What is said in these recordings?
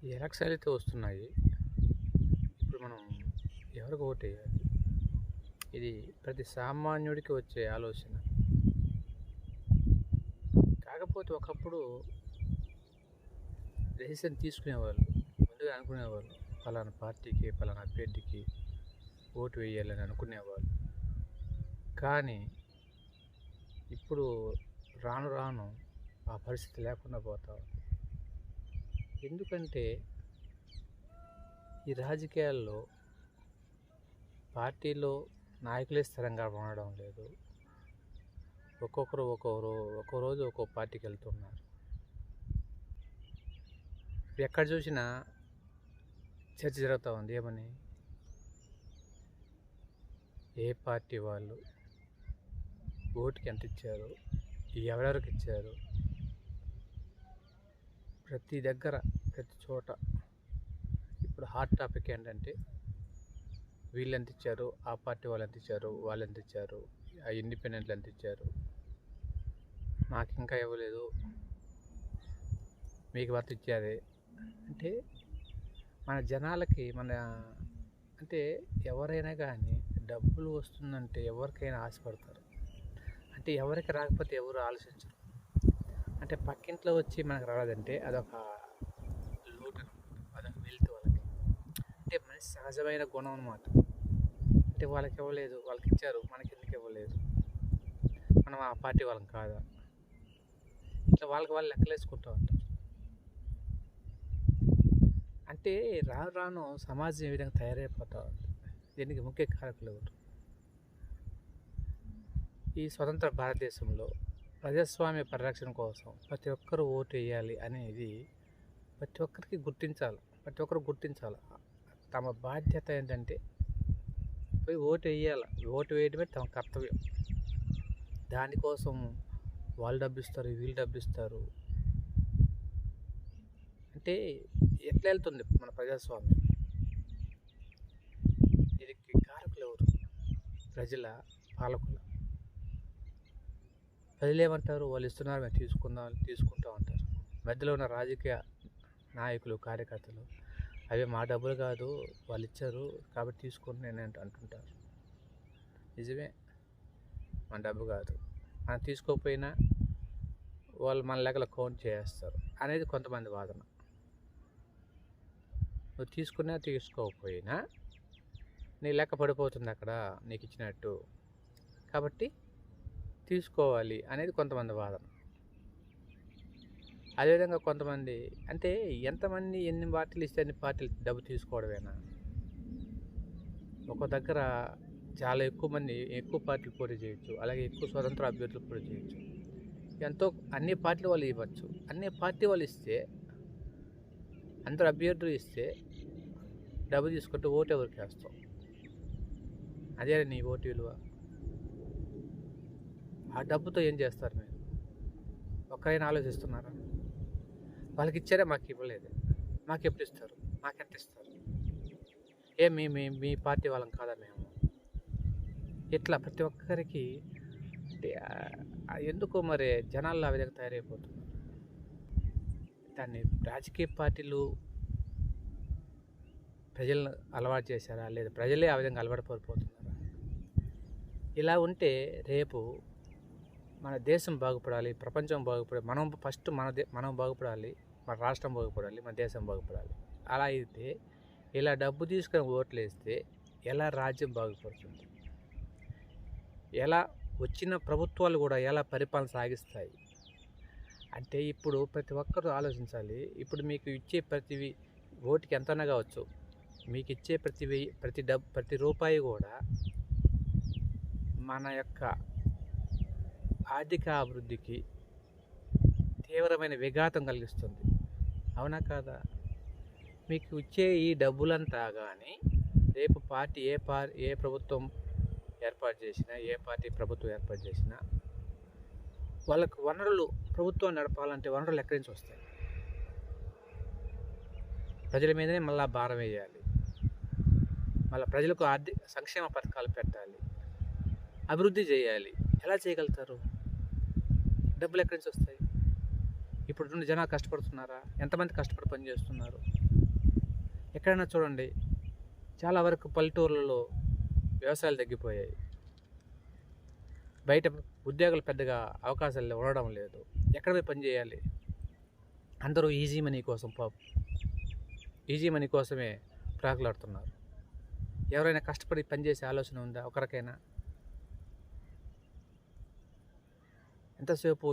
ఈ ఎలక్షన్లు అయితే వస్తున్నాయి. ఇప్పుడు మనం ఎవరికి ఓటేయాలి? ఇది ప్రతి సామాన్యుడికి వచ్చే ఆలోచన. కాకపోతే ఒకప్పుడు డెసిషన్ తీసుకునేవాళ్ళు. ముందుగా అనుకునేవాళ్ళు. పలానా పార్టీకి, పలానా అభ్యర్థికి ఓటు వేయాలని అనుకునేవాళ్ళు. కానీ ఇప్పుడు రాను రాను ఆ పరిస్థితి లేకుండా పోతా ఉంది. ఎందుకంటే ఈ రాజకీయాల్లో పార్టీలో నాయకులే స్థిరంగా ఉండడం లేదు. ఒక్కొక్కరు ఒక్కో రోజు ఒక్కో పార్టీకి వెళ్తున్నారు. ఎక్కడ చూసినా చర్చ జరుగుతూ ఉంది. ఏమని? ఏ పార్టీ వాళ్ళు ఓటుకి ఎంత ఇచ్చారు, ఎవరెవరికి ఇచ్చారు, ప్రతి దగ్గర ప్రతి చోట ఇప్పుడు హాట్ టాపిక్ ఏంటంటే వీళ్ళు ఎంత ఇచ్చారు, ఆ పార్టీ వాళ్ళు ఎంత ఇచ్చారు, వాళ్ళు ఎంత ఇచ్చారు, ఆ ఇండిపెండెంట్లు ఎంత ఇచ్చారు, మాకు ఇంకా ఇవ్వలేదు, మీకు వర్త ఇచ్చారే. అంటే మన జనాలకి అంటే ఎవరైనా కానీ డబ్బులు వస్తుందంటే ఎవరికైనా ఆశపడతారు. అంటే ఎవరికి రాకపోతే ఎవరు ఆలోచించరు. అంటే పక్కింట్లో వచ్చి మనకు రాలేదంటే అదొక లోటు అనమాట, అదొక వెలితి వాళ్ళకి. అంటే మనిషి సహజమైన గుణం అనమాట. అంటే వాళ్ళకి ఇవ్వలేదు, వాళ్ళకి ఇచ్చారు, మనకి ఎందుకు ఇవ్వలేదు, మనం ఆ పార్టీ వాళ్ళం కాదా, ఇట్లా వాళ్ళకి వాళ్ళు లెక్కలేసుకుంటూ ఉంటారు. అంటే రాను రాను సమాజం ఏ విధంగా తయారైపోతూ ఉంది. దీనికి ముఖ్య కారకులు ఎవరు? ఈ స్వతంత్ర భారతదేశంలో ప్రజాస్వామ్య పరిరక్షణ కోసం ప్రతి ఒక్కరూ ఓటు వేయాలి అనేది ప్రతి ఒక్కరికి గుర్తించాలి. ప్రతి ఒక్కరు గుర్తించాలి. తమ బాధ్యత ఏంటంటే పోయి ఓటు వేయాలి. ఓటు వేయడమే తమ కర్తవ్యం. దానికోసం వాళ్ళు డబ్బిస్తారు, వీళ్ళు డబ్బిస్తారు. అంటే ఎట్లా వెళ్తుంది మన ప్రజాస్వామ్యం? దీనికి కారకులు ఎవరు? ప్రజల, పాలకుల. ప్రజలు ఏమంటారు? వాళ్ళు ఇస్తున్నారు, మేము తీసుకుంటాం అంటారు. మధ్యలో ఉన్న రాజకీయ నాయకులు, కార్యకర్తలు అవి మా డబ్బులు కాదు, వాళ్ళు ఇచ్చారు కాబట్టి తీసుకుని నేను అంటుంటారు. నిజమే, మన డబ్బు కాదు, మనం తీసుకోకపోయినా వాళ్ళు మన లెక్కలో కౌంట్ చేస్తారు అనేది కొంతమంది వాదన. నువ్వు తీసుకున్నా తీసుకోకపోయినా నీ లెక్క పడిపోతుంది అక్కడ నీకు ఇచ్చినట్టు, కాబట్టి తీసుకోవాలి అనేది కొంతమంది వాదన. అదేవిధంగా కొంతమంది అంటే ఎంతమంది ఎన్ని పార్టీలు ఇస్తే అన్ని పార్టీలు డబ్బు తీసుకోవడమేనా? ఒక దగ్గర చాలా ఎక్కువ పార్టీలు పోటీ చేయొచ్చు, అలాగే ఎక్కువ స్వతంత్ర అభ్యర్థులు పోటీ చేయొచ్చు. అన్ని పార్టీలు వాళ్ళు ఇవ్వచ్చు. అన్ని పార్టీ వాళ్ళు ఇస్తే, అందరు అభ్యర్థులు ఇస్తే డబ్బు తీసుకుంటే ఓటు ఎవరికి వేస్తావు? అదే నీ ఓటు విలువ. ఆ డబ్బుతో ఏం చేస్తారు మీరు? ఒక్కరైనా ఆలోచిస్తున్నారా? వాళ్ళకి ఇచ్చారే, మాకు ఇవ్వలేదు, మాకు ఎప్పుడు ఇస్తారు, మాకెంత ఇస్తారు, మీ పార్టీ వాళ్ళం కాదా మేము? ఇట్లా ప్రతి ఒక్కరికి అంటే ఎందుకో మరి జనాల్లో ఆ విధంగా తయారైపోతున్నారు. దాన్ని రాజకీయ పార్టీలు ప్రజలను అలవాటు చేశారా, లేదా ప్రజలే ఆ విధంగా అలవాటు పడిపోతున్నారా? ఇలా ఉంటే రేపు మన దేశం బాగుపడాలి, ప్రపంచం బాగుపడాలి, మనం బాగుపడాలి, మన రాష్ట్రం బాగుపడాలి, మన దేశం బాగుపడాలి. అలా అయితే ఇలా డబ్బు తీసుకొని ఓట్లు వేస్తే ఎలా రాజ్యం బాగుపడుతుంది? ఎలా వచ్చిన ప్రభుత్వాలు కూడా ఎలా పరిపాలన సాగిస్తాయి? అంటే ఇప్పుడు ప్రతి ఒక్కరూ ఆలోచించాలి. ఇప్పుడు మీకు ఇచ్చే ప్రతి ఓటుకి ఎంతైనా కావచ్చు, మీకు ఇచ్చే ప్రతి రూపాయి కూడా మన యొక్క ఆర్థిక అభివృద్ధికి తీవ్రమైన విఘాతం కలిగిస్తుంది. అవునా కాదా? మీకు ఇచ్చే ఈ డబ్బులంతా కానీ రేపు పార్టీ ఏ ప్రభుత్వం ఏర్పాటు చేసినా, ఏ పార్టీ ప్రభుత్వం ఏర్పాటు చేసినా వాళ్ళకు ప్రభుత్వం నడపాలంటే వనరులు ఎక్కడి నుంచి వస్తాయి? ప్రజల మీదనే మళ్ళీ భారం వేయాలి. మళ్ళీ ప్రజలకు ఆర్థిక సంక్షేమ పథకాలు పెట్టాలి, అభివృద్ధి చేయాలి. ఎలా చేయగలుగుతారు? డబ్బులు ఎక్కడి నుంచి వస్తాయి? ఇప్పుడు జనాలు కష్టపడుతున్నారా? ఎంతమంది కష్టపడి పనిచేస్తున్నారు? ఎక్కడైనా చూడండి, చాలా వరకు పల్లెటూర్లలో వ్యవసాయాలు తగ్గిపోయాయి. బయట ఉద్యోగాలు పెద్దగా అవకాశాలు ఉండడం లేదు. ఎక్కడ పోయి పని చేయాలి? అందరూ ఈజీ మనీ కోసమే ప్రాకులాడుతున్నారు. ఎవరైనా కష్టపడి పనిచేసే ఆలోచన ఉందా ఒకరికైనా? ఎంతసేపు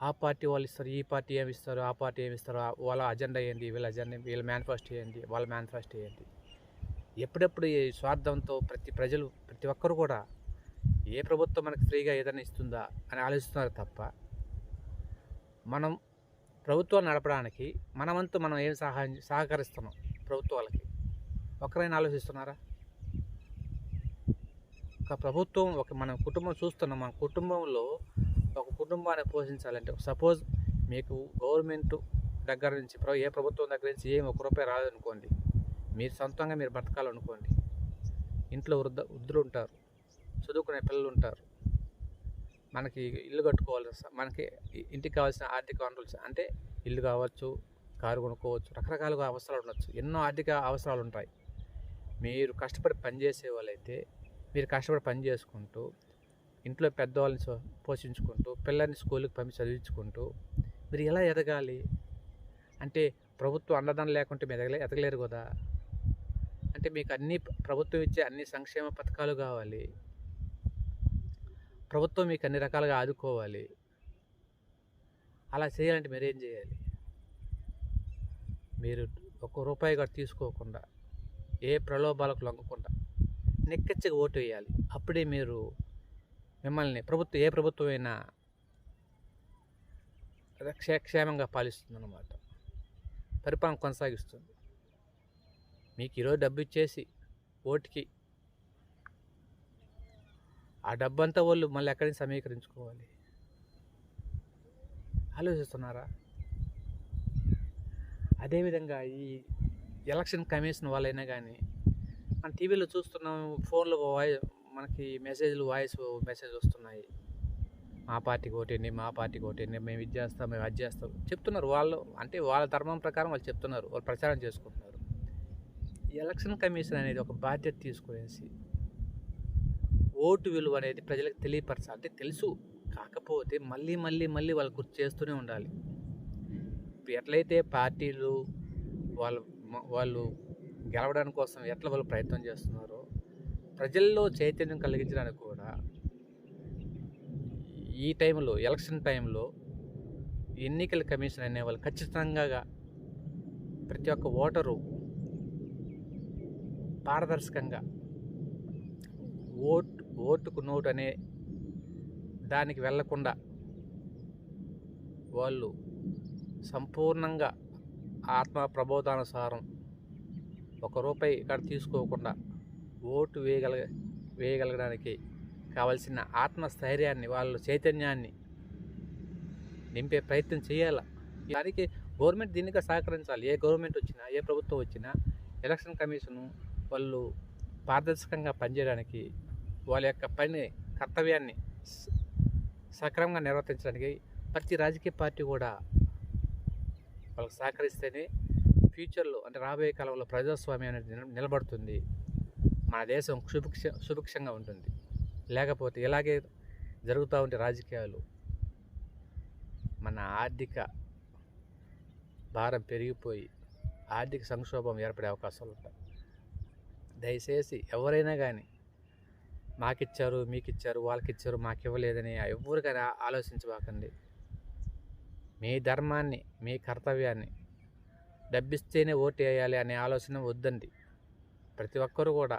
ఆ పార్టీ వాళ్ళు ఇస్తారు, ఈ పార్టీ ఏమి ఇస్తారు, ఆ పార్టీ ఏమి ఇస్తారు, వాళ్ళ అజెండా ఏంటి, వీళ్ళ మేనిఫెస్టో ఏంటి, వాళ్ళ మేనిఫెస్టో ఏంటి? ఎప్పుడెప్పుడు ఈ స్వార్థంతో ప్రతి ఒక్కరు కూడా ఏ ప్రభుత్వం మనకి ఫ్రీగా ఏదైనా ఇస్తుందా అని ఆలోచిస్తున్నారు తప్ప, మనం ప్రభుత్వాన్ని నడపడానికి మనమంతా మనం ఏం సహకరిస్తున్నాం ప్రభుత్వాలకి ఒక్కరైనా ఆలోచిస్తున్నారా? ఒక ప్రభుత్వం మన కుటుంబం చూస్తున్నాం. మన కుటుంబంలో ఒక కుటుంబాన్ని పోషించాలంటే, సపోజ్ మీకు గవర్నమెంట్ దగ్గర నుంచి ఏ ప్రభుత్వం దగ్గర నుంచి ఏం ₹1 రాదనుకోండి, మీరు సొంతంగా మీరు బతకాలనుకోండి, ఇంట్లో వృద్ధులు ఉంటారు, చదువుకునే పిల్లలు ఉంటారు, మనకి ఇల్లు కట్టుకోవాలి, మనకి ఇంటికి కావాల్సిన ఆర్థిక వనరులు అంటే ఇల్లు కావచ్చు, కారు కొనుక్కోవచ్చు, రకరకాలుగా అవసరాలు ఉండొచ్చు, ఎన్నో ఆర్థిక అవసరాలు ఉంటాయి. మీరు కష్టపడి పనిచేసే వాళ్ళైతే మీరు కష్టపడి పని చేసుకుంటూ, ఇంట్లో పెద్దవాళ్ళని పోషించుకుంటూ, పిల్లల్ని స్కూల్కి చదివించుకుంటూ మీరు ఎలా ఎదగాలి? అంటే ప్రభుత్వం అండదండ లేకుంటే మీరు ఎదగలేరు కదా. అంటే మీకు ప్రభుత్వం ఇచ్చే అన్ని సంక్షేమ పథకాలు కావాలి, ప్రభుత్వం మీకు అన్ని రకాలుగా ఆదుకోవాలి. అలా చేయాలంటే మీరేం చేయాలి? మీరు ₹1 కూడా తీసుకోకుండా, ఏ ప్రలోభాలకు లొంగకుండా నిక్కచ్చిగా ఓటు వేయాలి. అప్పుడే మిమ్మల్ని ఏ ప్రభుత్వమైనా క్షేమంగా పాలిస్తుందన్నమాట, పరిపాలన కొనసాగిస్తుంది. మీకు ఈరోజు డబ్బు ఇచ్చేసి ఓటుకి, ఆ డబ్బంతా వాళ్ళు మళ్ళీ ఎక్కడి నుంచి సమీకరించుకోవాలి? ఆలోచిస్తున్నారా? అదేవిధంగా ఈ ఎలక్షన్ కమిషన్ వాళ్ళైనా కానీ, మన టీవీలో చూస్తున్నాం, ఫోన్లో మనకి వాయిస్ మెసేజ్ వస్తున్నాయి, మా పార్టీకి ఓటేయండి, మా పార్టీకి ఓటేయండి, మేము ఇది చేస్తాం, మేము అది చేస్తాం చెప్తున్నారు. వాళ్ళు అంటే వాళ్ళ ధర్మం ప్రకారం వాళ్ళు చెప్తున్నారు, వాళ్ళు ప్రచారం చేసుకుంటున్నారు. ఎలక్షన్ కమిషన్ అనేది ఒక బాధ్యత తీసుకునేసి ఓటు విలువ అనేది ప్రజలకు తెలియపరచాలి. అంటే తెలుసు, కాకపోతే మళ్ళీ మళ్ళీ మళ్ళీ వాళ్ళు గుర్తు చేస్తూనే ఉండాలి. ఎట్లయితే పార్టీలు వాళ్ళు గెలవడానికి కోసం ఎట్లా వాళ్ళు ప్రయత్నం చేస్తున్నారో, ప్రజల్లో చైతన్యం కలిగించడానికి కూడా ఈ టైంలో, ఎలక్షన్ టైంలో ఎన్నికల కమిషన్ అనేవాళ్ళు ఖచ్చితంగా ప్రతి ఒక్క ఓటరు పారదర్శకంగా ఓటుకు నోటు అనే దానికి వెళ్లకుండా వాళ్ళు సంపూర్ణంగా ఆత్మ ప్రబోధానుసారం ₹1 ఇక్కడ తీసుకోకుండా ఓటు వేయగలగడానికి కావలసిన ఆత్మస్థైర్యాన్ని, వాళ్ళ చైతన్యాన్ని నింపే ప్రయత్నం చేయాలి. దానికి గవర్నమెంట్ దీనిగా సహకరించాలి. ఏ గవర్నమెంట్ వచ్చినా, ఏ ప్రభుత్వం వచ్చినా ఎలక్షన్ కమిషను వాళ్ళు పారదర్శకంగా పనిచేయడానికి, వాళ్ళ యొక్క కర్తవ్యాన్ని సక్రమంగా నిర్వర్తించడానికి ప్రతి రాజకీయ పార్టీ కూడా వాళ్ళకి సహకరిస్తేనే ఫ్యూచర్లో, అంటే రాబోయే కాలంలో ప్రజాస్వామ్యం అనేది నిలబడుతుంది, మన దేశం సుభిక్షంగా ఉంటుంది. లేకపోతే ఇలాగే జరుగుతూ ఉంటే రాజకీయాలు, మన ఆర్థిక భారం పెరిగిపోయి ఆర్థిక సంక్షోభం ఏర్పడే అవకాశాలు ఉంటాయి. దయచేసి ఎవరైనా కానీ మాకిచ్చారు, మీకిచ్చారు, వాళ్ళకిచ్చారు, మాకు ఇవ్వలేదని ఎవరికైనా ఆలోచించబాకండి. మీ ధర్మాన్ని, మీ కర్తవ్యాన్ని, డబ్బిస్తేనే ఓటు వేయాలి అనే ఆలోచన వద్దండి. ప్రతి ఒక్కరూ కూడా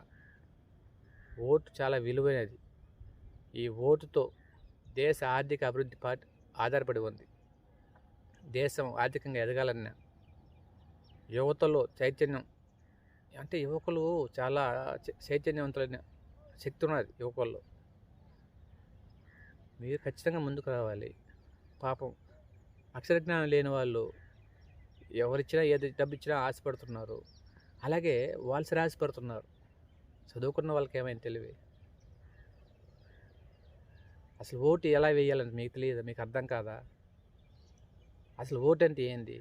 ఓటు చాలా విలువైనది. ఈ ఓటుతో దేశ ఆర్థిక అభివృద్ధి ఆధారపడి ఉంది. దేశం ఆర్థికంగా ఎదగాలన్నా యువతలో చైతన్యం, అంటే యువకులు చాలా చైతన్యవంతులైన శక్తి ఉన్నది యువకుల్లో. మీరు ఖచ్చితంగా ముందుకు రావాలి. పాపం అక్షరజ్ఞానం లేని వాళ్ళు ఎవరిచ్చినా, ఏది డబ్బు ఇచ్చినా ఆశపడుతున్నారు. అలాగే వాళ్ళు ఆశపడుతున్నారు. చదువుకున్న వాళ్ళకి ఏమైనా తెలివి? అసలు ఓటు ఎలా వేయాలని మీకు తెలియదా? మీకు అర్థం కాదా? అసలు ఓటు అంటే ఏంది?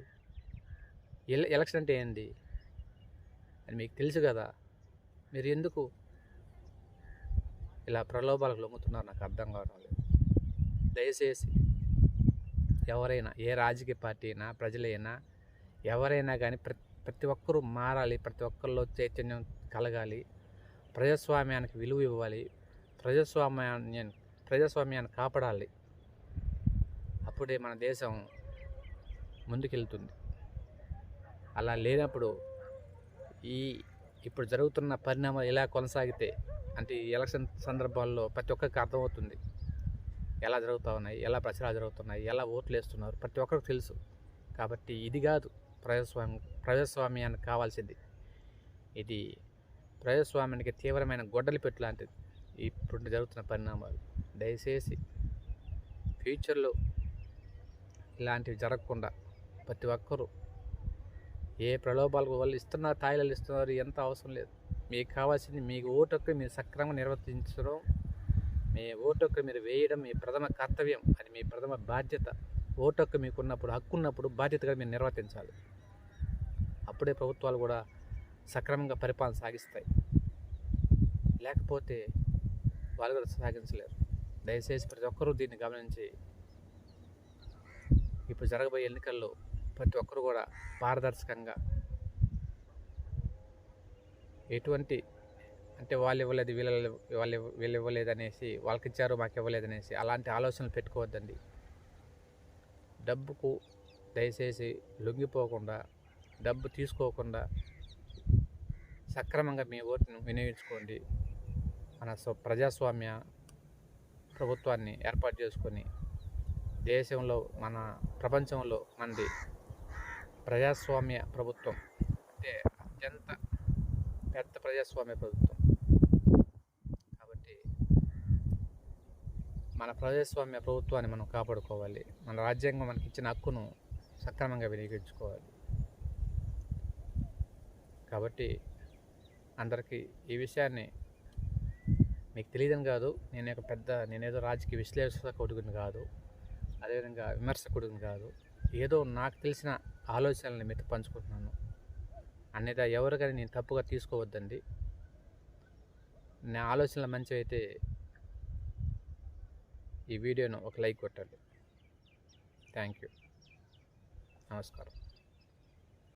ఎలక్షన్ అంటే ఏంది? అని మీకు తెలుసు కదా, మీరు ఎందుకు ఇలా ప్రలోభాలకు లొంగుతున్నారు? నాకు అర్థం కావడం లేదు. దయచేసి ఎవరైనా, ఏ రాజకీయ పార్టీ అయినా, ప్రజలైనా, ఎవరైనా కానీ ప్రతి ఒక్కరూ మారాలి, ప్రతి ఒక్కరిలో చైతన్యం కలగాలి, ప్రజాస్వామ్యానికి విలువ ఇవ్వాలి, ప్రజాస్వామ్యాన్ని కాపాడాలి. అప్పుడే మన దేశం ముందుకెళ్తుంది. అలా లేనప్పుడు ఇప్పుడు జరుగుతున్న పరిణామాలు ఇలా కొనసాగితే, అంటే ఈ ఎలక్షన్ సందర్భాల్లో ప్రతి ఒక్కరికి అర్థమవుతుంది ఎలా జరుగుతూ ఉన్నాయి, ఎలా ప్రచారాలు జరుగుతున్నాయి, ఎలా ఓట్లు వేస్తున్నారు, ప్రతి ఒక్కరికి తెలుసు. కాబట్టి ఇది కాదు ప్రజాస్వామ్యానికి కావాల్సింది. ఇది ప్రజాస్వామ్యానికి తీవ్రమైన గొడ్డలి పెట్టు లాంటిది ఇప్పుడు జరుగుతున్న పరిణామాలు. దయచేసి ఫ్యూచర్లో ఇలాంటివి జరగకుండా ప్రతి ఒక్కరూ ఏ ప్రలోభాలకు వాళ్ళు ఇస్తున్నారు, తాయిలాలు ఇస్తున్నారు, ఎంత అవసరం లేదు. మీకు కావాల్సింది మీకు ఓటుకు మీరు సక్రమంగా నిర్వర్తించడం, మీ ఓటుకు మీరు వేయడం మీ ప్రథమ కర్తవ్యం, అది మీ ప్రథమ బాధ్యత. ఓటుకు మీకున్నప్పుడు, హక్కు ఉన్నప్పుడు బాధ్యతగా మీరు నిర్వర్తించాలి. అప్పుడే ప్రభుత్వాలు కూడా సక్రమంగా పరిపాలన సాగిస్తాయి. లేకపోతే వాళ్ళు కూడా సాగించలేరు. దయచేసి ప్రతి ఒక్కరూ దీన్ని గమనించి ఇప్పుడు జరగబోయే ఎన్నికల్లో ప్రతి ఒక్కరు కూడా పారదర్శకంగా, ఎటువంటి అంటే వాళ్ళు ఇవ్వలేదు వీళ్ళు ఇవ్వలేదు అనేసి, వాళ్ళకి ఇచ్చారు మాకు ఇవ్వలేదు అనేసి అలాంటి ఆలోచనలు పెట్టుకోవద్దండి. డబ్బుకు దయచేసి లొంగిపోకుండా, డబ్బు తీసుకోకుండా సక్రమంగా మీ ఓటును వినియోగించుకోండి. మన ప్రజాస్వామ్య ప్రభుత్వాన్ని ఏర్పాటు చేసుకొని దేశంలో, మన ప్రపంచంలో మనది ప్రజాస్వామ్య ప్రభుత్వం అంటే అత్యంత పెద్ద ప్రజాస్వామ్య ప్రభుత్వం. కాబట్టి మన ప్రజాస్వామ్య ప్రభుత్వాన్ని మనం కాపాడుకోవాలి. మన రాజ్యాంగం మనకి ఇచ్చిన హక్కును సక్రమంగా వినియోగించుకోవాలి. కాబట్టి అందరికీ ఈ విషయాన్ని, మీకు తెలియదని కాదు, నేనేదో రాజకీయ విశ్లేషకుడిని కాదు, అదేవిధంగా విమర్శకుడిని కాదు, ఏదో నాకు తెలిసిన ఆలోచనల్ని మీతో పంచుకుంటున్నాను. అన్నిదా ఎవరు కానీ నేను తప్పుగా తీసుకోవద్దండి. నా ఆలోచనలు మంచివి అయితే ఈ వీడియోను ఒక లైక్ కొట్టండి. Thank you. నమస్కారం.